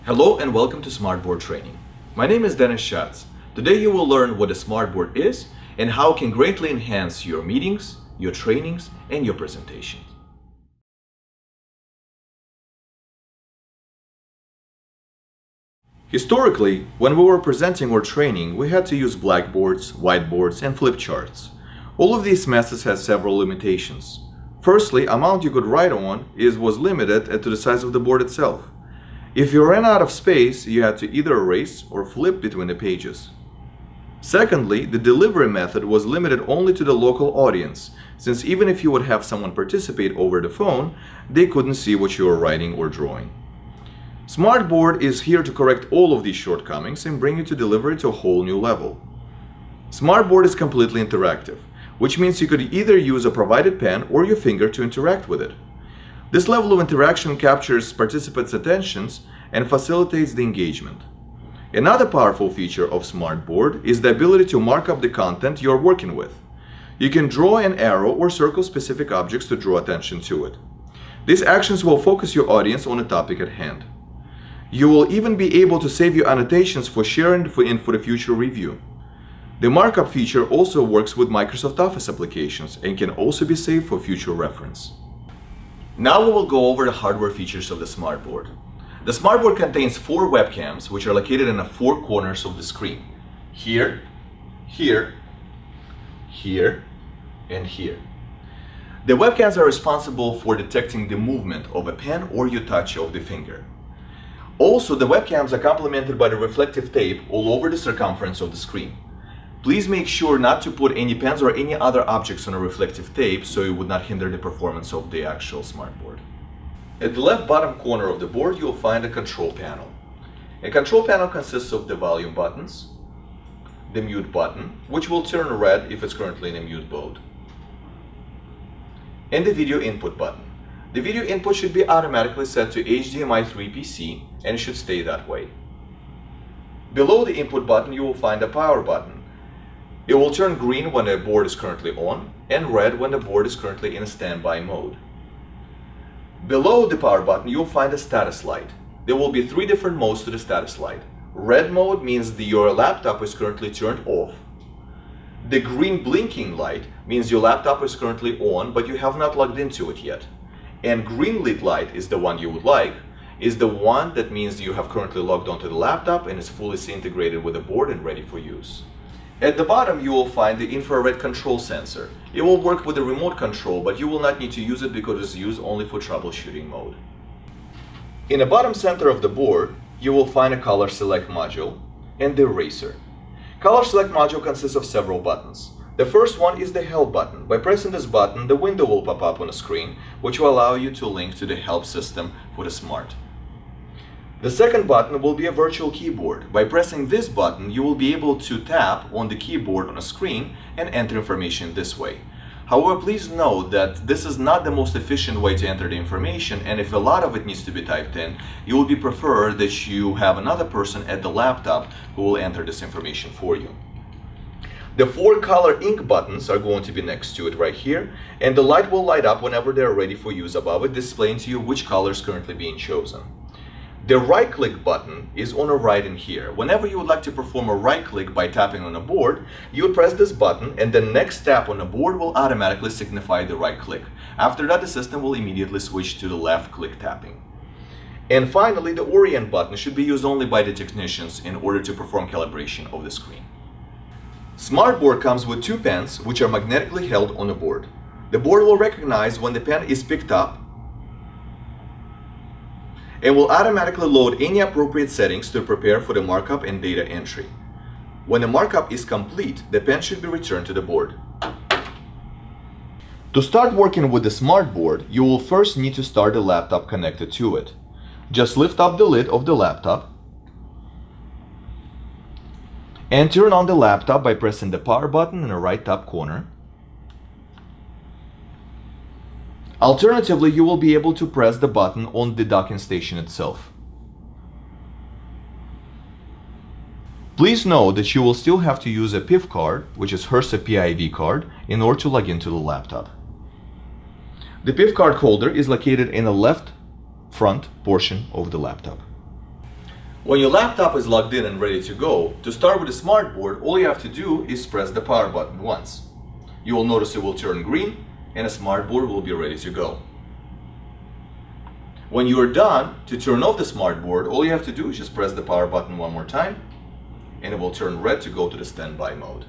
Hello and welcome to Smartboard Training. My name is Dennis Schatz. Today you will learn what a smartboard is and how it can greatly enhance your meetings, your trainings, and your presentations. Historically, when we were presenting or training, we had to use blackboards, whiteboards, and flip charts. All of these methods had several limitations. Firstly, amount you could write on was limited to the size of the board itself. If you ran out of space, you had to either erase or flip between the pages. Secondly, the delivery method was limited only to the local audience, since even if you would have someone participate over the phone, they couldn't see what you were writing or drawing. Smartboard is here to correct all of these shortcomings and bring you to delivery to a whole new level. Smartboard is completely interactive, which means you could either use a provided pen or your finger to interact with it. This level of interaction captures participants' attentions and facilitates the engagement. Another powerful feature of Smartboard is the ability to mark up the content you're working with. You can draw an arrow or circle specific objects to draw attention to it. These actions will focus your audience on the topic at hand. You will even be able to save your annotations for sharing and for the future review. The markup feature also works with Microsoft Office applications and can also be saved for future reference. Now we will go over the hardware features of the Smartboard. The Smartboard contains 4 webcams which are located in the 4 corners of the screen. Here, here, here, and here. The webcams are responsible for detecting the movement of a pen or your touch of the finger. Also, the webcams are complemented by the reflective tape all over the circumference of the screen. Please make sure not to put any pens or any other objects on a reflective tape so it would not hinder the performance of the actual Smartboard. At the left bottom corner of the board, you will find a control panel. A control panel consists of the volume buttons, the mute button, which will turn red if it's currently in a mute mode, and the video input button. The video input should be automatically set to HDMI 3 PC and it should stay that way. Below the input button, you will find a power button. It will turn green when the board is currently on and red when the board is currently in a standby mode. Below the power button, you will find a status light. There will be 3 different modes to the status light. Red mode means your laptop is currently turned off. The green blinking light means your laptop is currently on but you have not logged into it yet. And green lit light is the one you would like, is the one that means you have currently logged onto the laptop and is fully integrated with the board and ready for use. At the bottom, you will find the infrared control sensor. It will work with the remote control, but you will not need to use it because it's used only for troubleshooting mode. In the bottom center of the board, you will find a color select module and the eraser. Color select module consists of several buttons. The first one is the help button. By pressing this button, the window will pop up on the screen, which will allow you to link to the help system for the Smart. The second button will be a virtual keyboard. By pressing this button, you will be able to tap on the keyboard on a screen and enter information this way. However, please note that this is not the most efficient way to enter the information, and if a lot of it needs to be typed in, it will be preferred that you have another person at the laptop who will enter this information for you. The 4 color ink buttons are going to be next to it right here, and the light will light up whenever they are ready for use above it, displaying to you which color is currently being chosen. The right click button is on the right in here. Whenever you would like to perform a right click by tapping on a board, you would press this button and the next tap on the board will automatically signify the right click. After that, the system will immediately switch to the left click tapping. And finally, the orient button should be used only by the technicians in order to perform calibration of the screen. Smartboard comes with 2 pens which are magnetically held on the board. The board will recognize when the pen is picked up and will automatically load any appropriate settings to prepare for the markup and data entry. When the markup is complete, the pen should be returned to the board. To start working with the Smartboard, you will first need to start the laptop connected to it. Just lift up the lid of the laptop and turn on the laptop by pressing the power button in the right top corner. Alternatively, you will be able to press the button on the docking station itself. Please note that you will still have to use a PIV card, which is HRSA PIV card, in order to log into the laptop. The PIV card holder is located in the left front portion of the laptop. When your laptop is logged in and ready to go, to start with the Smartboard, all you have to do is press the power button once. You will notice it will turn green and a Smartboard will be ready to go. When you are done, to turn off the Smartboard, all you have to do is just press the power button one more time and it will turn red to go to the standby mode.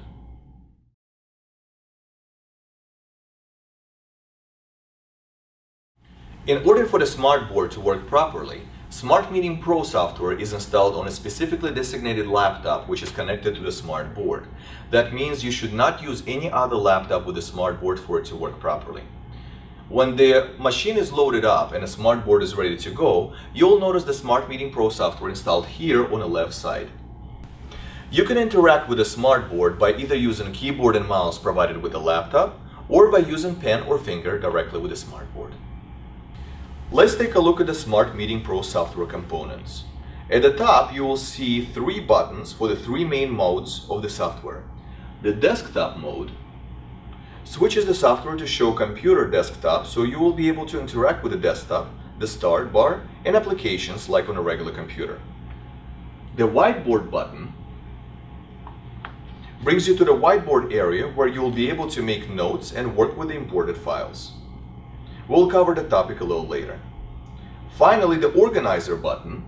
In order for the Smartboard to work properly, Smart Meeting Pro software is installed on a specifically designated laptop which is connected to the Smartboard. That means you should not use any other laptop with a Smartboard for it to work properly. When the machine is loaded up and a Smartboard is ready to go, you'll notice the Smart Meeting Pro software installed here on the left side. You can interact with the Smartboard by either using keyboard and mouse provided with the laptop or by using pen or finger directly with the Smartboard. Let's take a look at the Smart Meeting Pro software components. At the top, you will see 3 buttons for the 3 main modes of the software. The desktop mode switches the software to show computer desktop, so you will be able to interact with the desktop, the start bar, and applications like on a regular computer. The whiteboard button brings you to the whiteboard area where you will be able to make notes and work with the imported files. We'll cover the topic a little later. Finally, the organizer button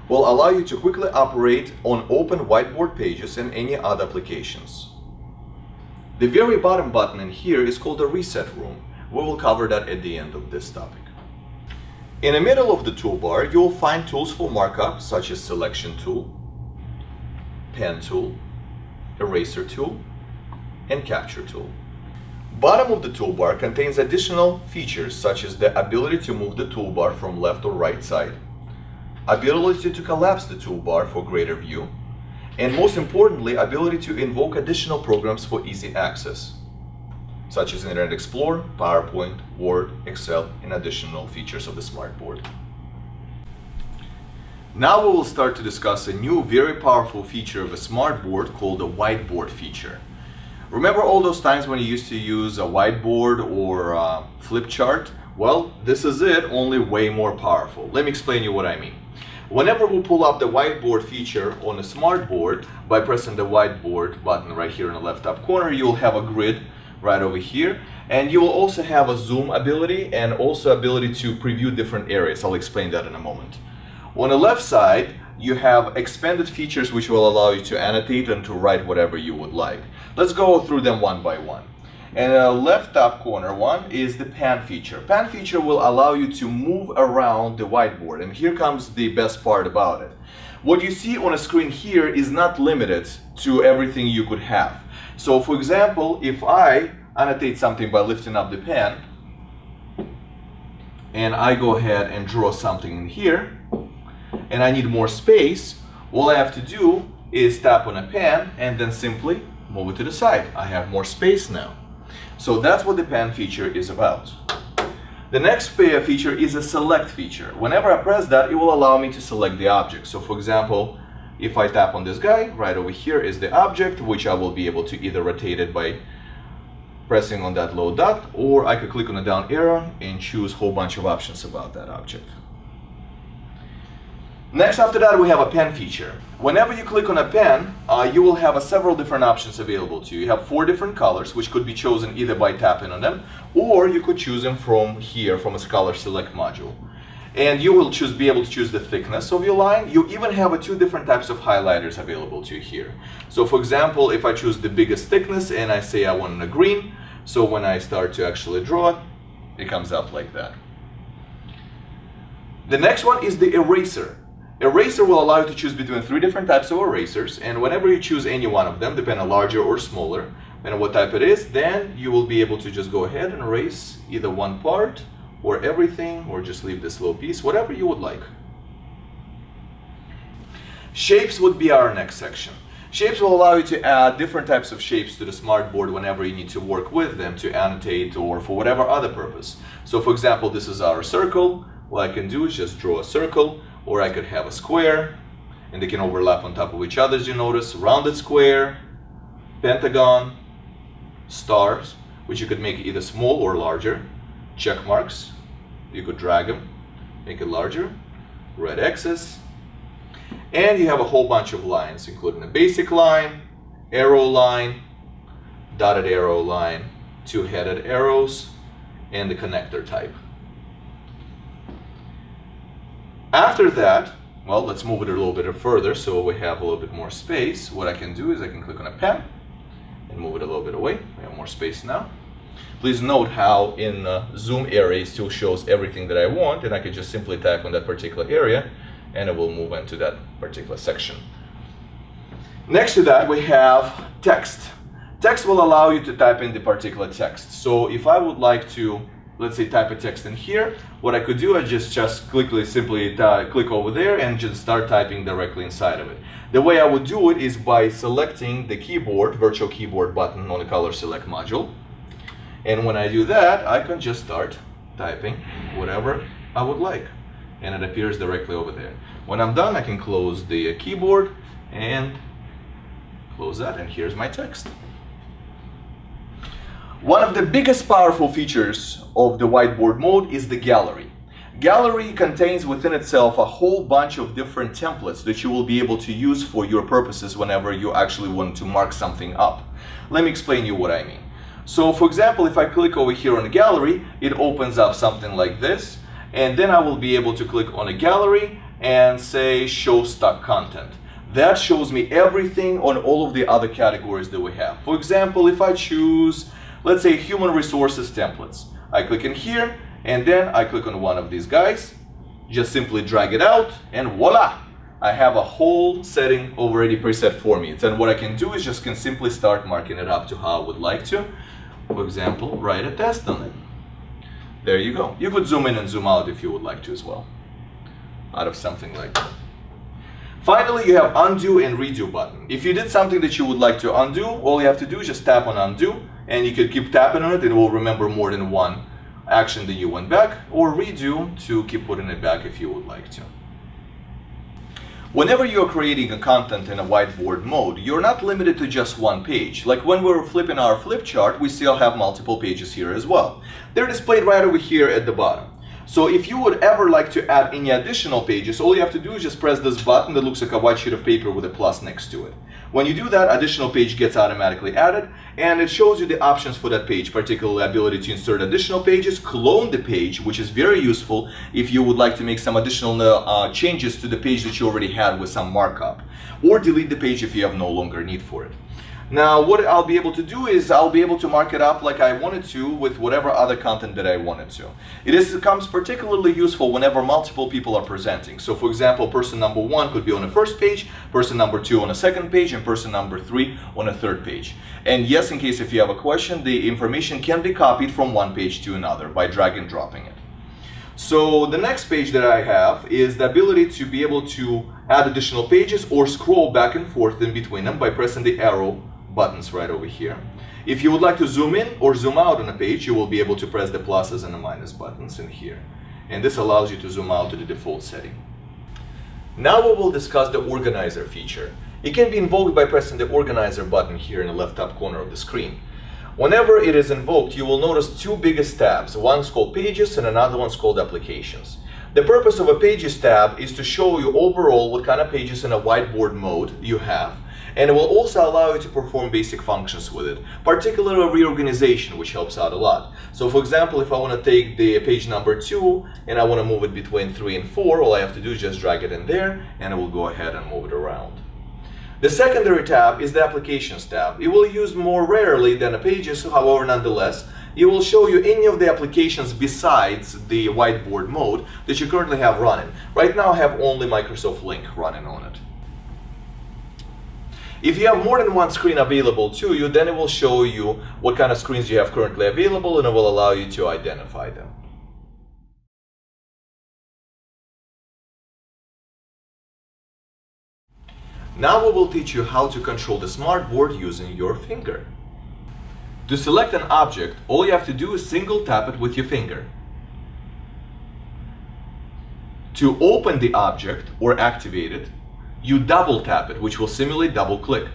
will allow you to quickly operate on open whiteboard pages and any other applications. The very bottom button in here is called the reset room. We will cover that at the end of this topic. In the middle of the toolbar, you will find tools for markup such as selection tool, pen tool, eraser tool, and capture tool. Bottom of the toolbar contains additional features such as the ability to move the toolbar from left or right side, ability to collapse the toolbar for greater view, and most importantly, ability to invoke additional programs for easy access, such as Internet Explorer, PowerPoint, Word, Excel, and additional features of the Smartboard. Now we will start to discuss a new very powerful feature of a Smartboard called the Whiteboard Feature. Remember all those times when you used to use a whiteboard or a flip chart? Well, this is it, only way more powerful. Let me explain you what I mean. Whenever we pull up the whiteboard feature on a Smartboard, by pressing the whiteboard button right here in the left top corner, you'll have a grid right over here, and you will also have a zoom ability and also ability to preview different areas. I'll explain that in a moment. On the left side, you have expanded features which will allow you to annotate and to write whatever you would like. Let's go through them one by one. And the left top corner one is the pan feature. Pan feature will allow you to move around the whiteboard, and here comes the best part about it. What you see on a screen here is not limited to everything you could have. So for example, if I annotate something by lifting up the pen and I go ahead and draw something in here and I need more space, all I have to do is tap on a pen and then simply move it to the side. I have more space now. So that's what the pen feature is about. The next feature is a select feature. Whenever I press that, it will allow me to select the object. So for example, if I tap on this guy, right over here is the object, which I will be able to either rotate it by pressing on that low dot, or I could click on the down arrow and choose a whole bunch of options about that object. Next, after that, we have a pen feature. Whenever you click on a pen, you will have several different options available to you. You have 4 different colors, which could be chosen either by tapping on them, or you could choose them from here, from a color select module. And you will be able to choose the thickness of your line. You even have 2 different types of highlighters available to you here. So for example, if I choose the biggest thickness and I say I want a green, so when I start to actually draw it, it comes out like that. The next one is the eraser. Eraser will allow you to choose between 3 different types of erasers, and whenever you choose any one of them, depending on larger or smaller, depending on what type it is, then you will be able to just go ahead and erase either one part or everything, or just leave this little piece, whatever you would like. Shapes would be our next section. Shapes will allow you to add different types of shapes to the Smartboard whenever you need to work with them to annotate or for whatever other purpose. So for example, this is our circle. What I can do is just draw a circle, or I could have a square, and they can overlap on top of each other, as you notice. Rounded square, pentagon, stars, which you could make either small or larger. Check marks, you could drag them, make it larger. Red X's. And you have a whole bunch of lines, including a basic line, arrow line, dotted arrow line, two-headed arrows, and the connector type. After that, well, let's move it a little bit further so we have a little bit more space. What I can do is I can click on a pen and move it a little bit away. We have more space now. Please note how in zoom area it still shows everything that I want, and I can just simply tap on that particular area and it will move into that particular section. Next to that we have text. Text will allow you to type in the particular text. So if I would like to, let's say, type a text in here, what I could do is just simply click over there and just start typing directly inside of it. The way I would do it is by selecting the keyboard, virtual keyboard button on the color select module. And when I do that, I can just start typing whatever I would like. And it appears directly over there. When I'm done, I can close the keyboard and close that, and here's my text. One of the biggest powerful features of the whiteboard mode is the gallery. Gallery contains within itself a whole bunch of different templates that you will be able to use for your purposes whenever you actually want to mark something up. Let me explain you what I mean. So for example, if I click over here on the gallery, it opens up something like this, and then I will be able to click on a gallery and say show stock content. That shows me everything on all of the other categories that we have. For example, if I choose, let's say, human resources templates, I click in here and then I click on one of these guys, just simply drag it out, and voila! I have a whole setting already preset for me. And what I can do is just simply start marking it up to how I would like to. For example, write a test on it. There you go. You could zoom in and zoom out if you would like to as well, out of something like that. Finally, you have undo and redo button. If you did something that you would like to undo, all you have to do is just tap on undo, and you could keep tapping on it, and it will remember more than one action that you went back, or redo to keep putting it back if you would like to. Whenever you're creating a content in a whiteboard mode, you're not limited to just one page. Like when we're flipping our flip chart, we still have multiple pages here as well. They're displayed right over here at the bottom. So if you would ever like to add any additional pages, all you have to do is just press this button that looks like a white sheet of paper with a plus next to it. When you do that, additional page gets automatically added, and it shows you the options for that page, particularly ability to insert additional pages, clone the page, which is very useful if you would like to make some additional changes to the page that you already had with some markup, or delete the page if you have no longer need for it. Now, what I'll be able to do is I'll be able to mark it up like I wanted to with whatever other content that I wanted to. It becomes particularly useful whenever multiple people are presenting. So for example, person number 1 could be on the first page, person number 2 on the second page, and person number 3 on a third page. And yes, in case if you have a question, the information can be copied from one page to another by drag and dropping it. So the next page that I have is the ability to be able to add additional pages or scroll back and forth in between them by pressing the arrow buttons right over here. If you would like to zoom in or zoom out on a page, you will be able to press the pluses and the minus buttons in here. And this allows you to zoom out to the default setting. Now we will discuss the organizer feature. It can be invoked by pressing the organizer button here in the left top corner of the screen. Whenever it is invoked, you will notice two biggest tabs. One's called Pages and another one's called Applications. The purpose of a Pages tab is to show you overall what kind of pages in a whiteboard mode you have. And it will also allow you to perform basic functions with it, particularly reorganization, which helps out a lot. So for example, if I want to take the page number 2 and I want to move it between 3 and 4, all I have to do is just drag it in there and it will go ahead and move it around. The secondary tab is the Applications tab. It will be used more rarely than the Pages, however, nonetheless, it will show you any of the applications besides the whiteboard mode that you currently have running. Right now I have only Microsoft Link running on it. If you have more than one screen available to you, then it will show you what kind of screens you have currently available, and it will allow you to identify them. Now we will teach you how to control the smartboard using your finger. To select an object, all you have to do is single tap it with your finger. To open the object or activate it, you double tap it, which will simulate double click.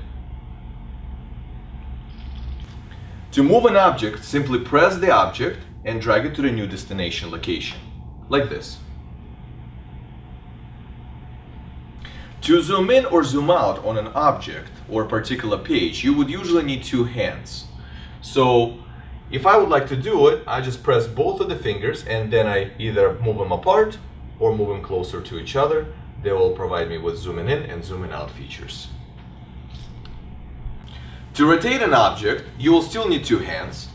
To move an object, simply press the object and drag it to the new destination location, like this. To zoom in or zoom out on an object or a particular page, you would usually need two hands. So if I would like to do it, I just press both of the fingers and then I either move them apart or move them closer to each other. They will provide me with zooming in and zooming out features. To rotate an object, you will still need two hands.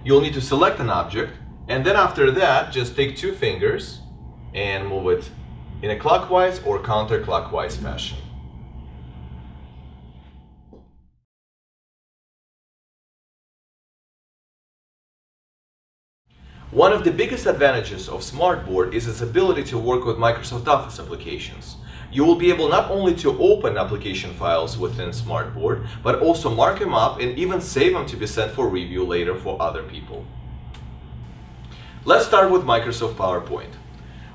You'll need to select an object, and then after that, just take two fingers and move it in a clockwise or counterclockwise fashion. One of the biggest advantages of Smartboard is its ability to work with Microsoft Office applications. You will be able not only to open application files within Smartboard, but also mark them up and even save them to be sent for review later for other people. Let's start with Microsoft PowerPoint.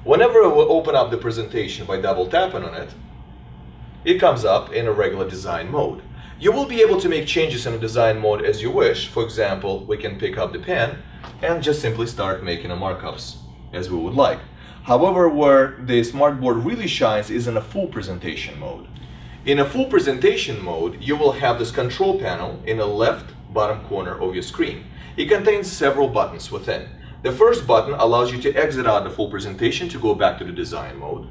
Whenever I will open up the presentation by double tapping on it, it comes up in a regular design mode. You will be able to make changes in the design mode as you wish. For example, we can pick up the pen and just simply start making the markups as we would like. However, where the Smartboard really shines is in a full presentation mode. In a full presentation mode, you will have this control panel in the left bottom corner of your screen. It contains several buttons within. The first button allows you to exit out the full presentation to go back to the design mode.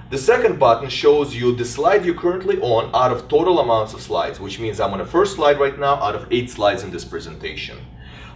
The second button shows you the slide you're currently on out of total amounts of slides, which means I'm on the first slide right now out of 8 slides in this presentation.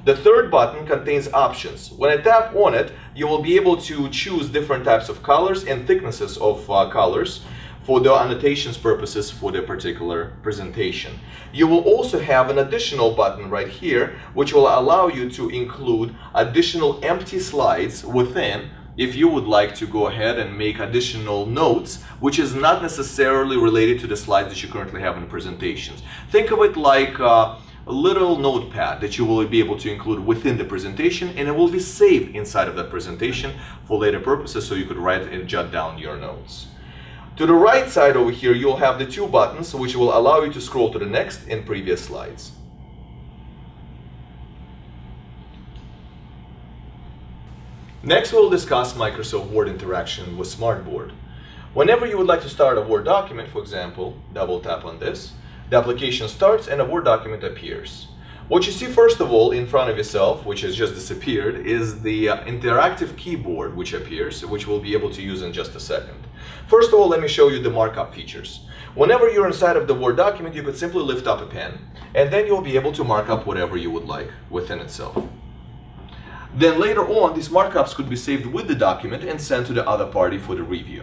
The third button contains options. When I tap on it, you will be able to choose different types of colors and thicknesses of colors for the annotations purposes for the particular presentation. You will also have an additional button right here, which will allow you to include additional empty slides within if you would like to go ahead and make additional notes, which is not necessarily related to the slides that you currently have in the presentations. Think of it like a little notepad that you will be able to include within the presentation, and it will be saved inside of that presentation for later purposes so you could write and jot down your notes. To the right side over here, you'll have the two buttons which will allow you to scroll to the next and previous slides. Next, we'll discuss Microsoft Word interaction with Smartboard. Whenever you would like to start a Word document, for example, double tap on this, the application starts and a Word document appears. What you see first of all in front of yourself, which has just disappeared, is the interactive keyboard which appears, which we'll be able to use in just a second. First of all, let me show you the markup features. Whenever you're inside of the Word document, you could simply lift up a pen, and then you'll be able to mark up whatever you would like within itself. Then later on, these markups could be saved with the document and sent to the other party for the review.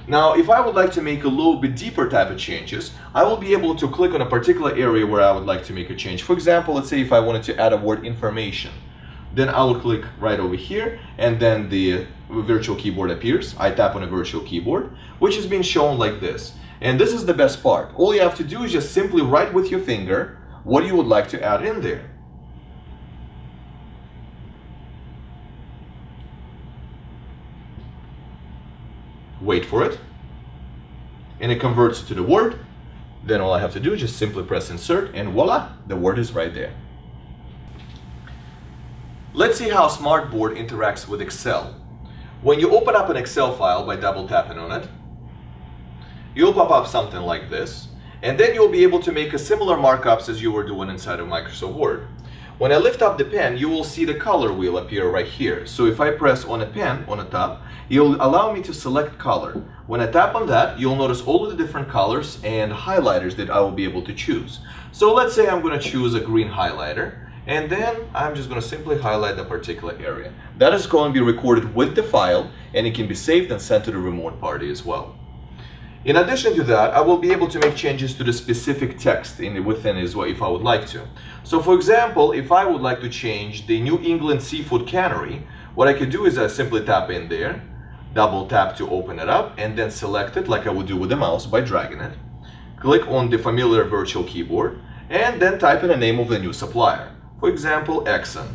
Now, if I would like to make a little bit deeper type of changes, I will be able to click on a particular area where I would like to make a change. For example, let's say if I wanted to add a word information, then I will click right over here, and then the virtual keyboard appears. I tap on a virtual keyboard, which is being shown like this. And this is the best part. All you have to do is just simply write with your finger what you would like to add in there. Wait for it, and it converts to the word. Then all I have to do is just simply press insert, and voila, the word is right there. Let's see how Smartboard interacts with Excel. When you open up an Excel file by double tapping on it, you'll pop up something like this, and then you'll be able to make a similar markups as you were doing inside of Microsoft Word. When I lift up the pen, you will see the color wheel appear right here. So if I press on a pen on the top, it'll allow me to select color. When I tap on that, you'll notice all of the different colors and highlighters that I will be able to choose. So let's say I'm going to choose a green highlighter, and then I'm just going to simply highlight the particular area. That is going to be recorded with the file, and it can be saved and sent to the remote party as well. In addition to that, I will be able to make changes to the specific text within as well if I would like to. So for example, if I would like to change the New England Seafood Cannery, what I could do is I simply tap in there, double tap to open it up, and then select it like I would do with the mouse by dragging it. Click on the familiar virtual keyboard, and then type in the name of the new supplier. For example, Exxon.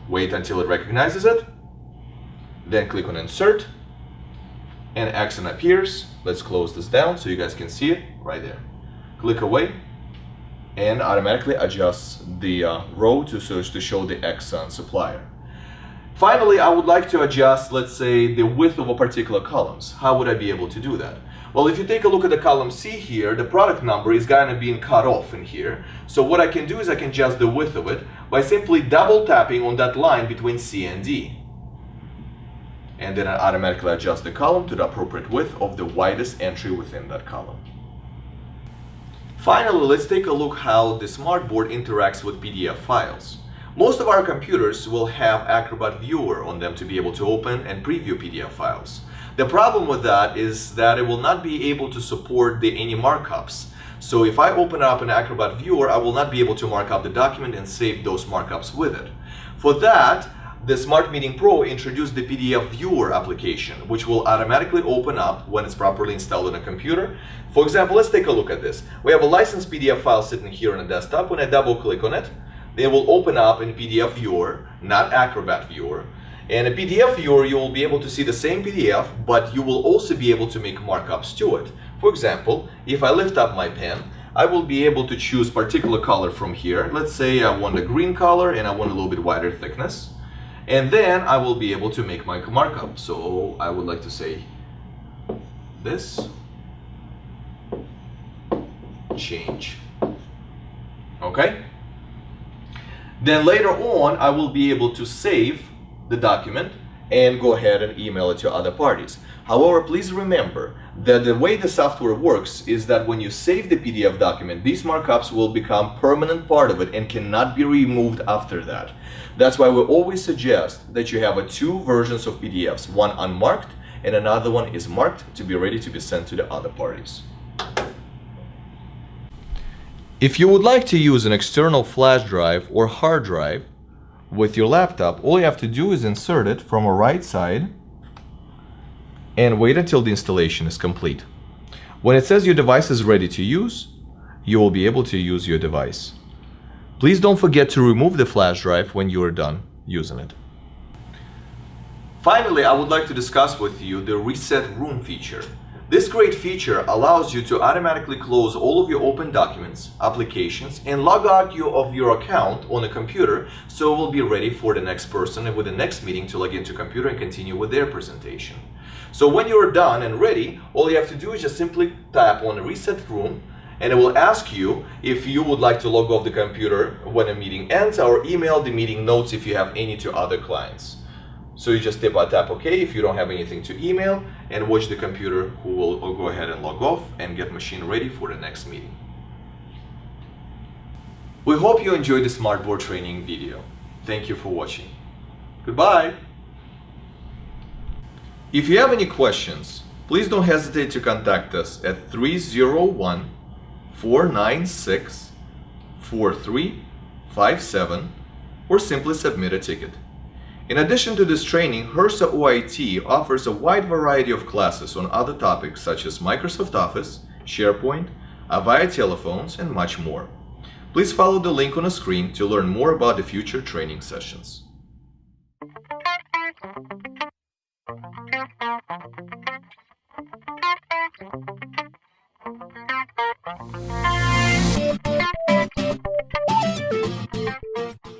Wait until it recognizes it, then click on Insert, an accent appears. Let's close this down so you guys can see it right there. Click away and automatically adjusts the row to show the accent supplier. Finally, I would like to adjust, let's say, the width of a particular columns. How would I be able to do that? Well, if you take a look at the column C here, the product number is going to be cut off in here. So what I can do is I can adjust the width of it by simply double tapping on that line between C and D. And then I automatically adjust the column to the appropriate width of the widest entry within that column. Finally, let's take a look how the Smartboard interacts with PDF files. Most of our computers will have Acrobat Viewer on them to be able to open and preview PDF files. The problem with that is that it will not be able to support any markups. So if I open up an Acrobat Viewer, I will not be able to mark up the document and save those markups with it. For that, the Smart Meeting Pro introduced the PDF Viewer application, which will automatically open up when it's properly installed on a computer. For example, let's take a look at this. We have a licensed PDF file sitting here on the desktop. When I double click on it, it will open up in PDF Viewer, not Acrobat Viewer. And in PDF Viewer, you will be able to see the same PDF, but you will also be able to make markups to it. For example, if I lift up my pen, I will be able to choose particular color from here. Let's say I want a green color and I want a little bit wider thickness. And then I will be able to make my markup. So I would like to say this, change. Okay? Then later on, I will be able to save the document and go ahead and email it to other parties. However, please remember that the way the software works is that when you save the PDF document, these markups will become permanent part of it and cannot be removed after that. That's why we always suggest that you have two versions of PDFs, one unmarked and another one is marked to be ready to be sent to the other parties. If you would like to use an external flash drive or hard drive with your laptop, all you have to do is insert it from a right side and wait until the installation is complete. When it says your device is ready to use, you will be able to use your device. Please don't forget to remove the flash drive when you are done using it. Finally, I would like to discuss with you the Reset Room feature. This great feature allows you to automatically close all of your open documents, applications, and log out of your account on a computer so it will be ready for the next person with the next meeting to log into computer and continue with their presentation. So when you're done and ready, all you have to do is just simply tap on Reset Room and it will ask you if you would like to log off the computer when a meeting ends or email the meeting notes if you have any to other clients. So you just tap OK if you don't have anything to email and watch the computer who will go ahead and log off and get machine ready for the next meeting. We hope you enjoyed the Smartboard training video. Thank you for watching. Goodbye. If you have any questions, please don't hesitate to contact us at 301-496-4357 or simply submit a ticket. In addition to this training, HRSA OIT offers a wide variety of classes on other topics such as Microsoft Office, SharePoint, Avaya telephones, and much more. Please follow the link on the screen to learn more about the future training sessions.